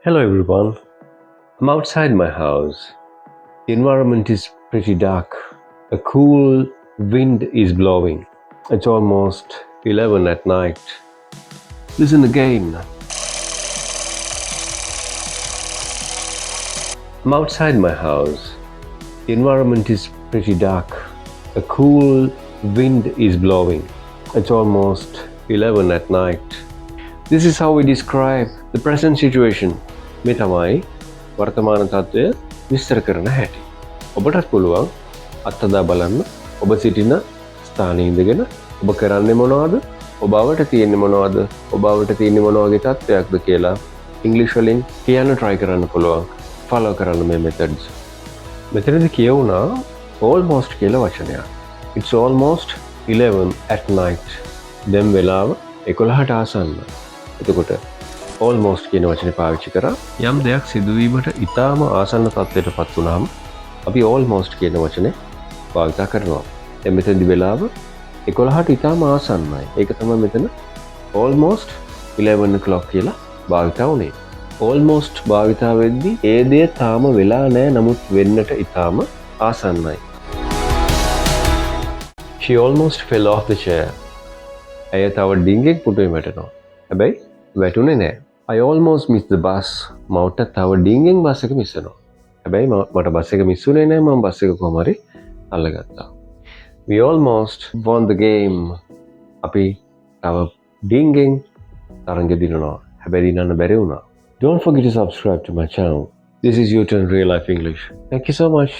Hello everyone. I'm outside my house. The environment is pretty dark. A cool wind is blowing. It's almost 11 at night. Listen again. I'm outside my house. The environment is pretty dark. A cool wind is blowing. It's almost 11 at night. This is how we describe the present situation. මේ තමයි වර්තමාන තත්ත්වය විස්තර කරන හැටි. ඔබටත් පුළුවන් අත්හදා බලන්න ඔබ සිටින ස්ථානයේ ඉඳගෙන ඔබ කරන්නේ මොනවද? ඔබ අවට තියෙන්නේ මොනවද? ඔබ අවට තියෙන්නේ මොන වගේ තත්ත්වයක්ද කියලා ඉංග්‍රීසි වලින් කියන්න try කරන්න පුළුවන්. follow කරන්න මේ methods. මෙතනදී කියවුණා almost කියලා වචනයක්. It's almost 11 at night. දැන් වෙලාව 11ට ආසන්න. එතකොට almost කියන වචනේ පාවිච්චි කරා යම් දෙයක් සිදුවීමට ඉතාම ආසන්න තත්ත්වයට පත් වුණාම අපි almost කියන වචනේ භාවිත කරනවා. දැන් මෙතනදි වෙලාව 11ට ඉතාම ආසන්නයි. ඒක තමයි මෙතන almost 11 o'clock කියලා භාවිත වුනේ. almost භාවිත වෙද්දී ඒ දේ තාම වෙලා නැහැ, නමුත් වෙන්නට ඉතාම ආසන්නයි. She almost fell off the chair. ඇය තව ඩිංගෙන් පුටුවේ වැටෙනවා. හැබැයි වැටුනේ නැහැ. I almost missed the bus. මවට තව ඩිංගෙන් බස් එක මිස් වෙනවා. හැබැයි මට බස් එක මිස් වුණේ නැහැ. මම බස් එක කොහම හරි අල්ලගත්තා. We almost won the game. අපි තව ඩිංගෙන් තරඟ දිනනවා. හැබැයි දිනන්න බැරි වුණා. Don't forget to subscribe to my channel. This is U-Turn Real Life English. Thank you so much.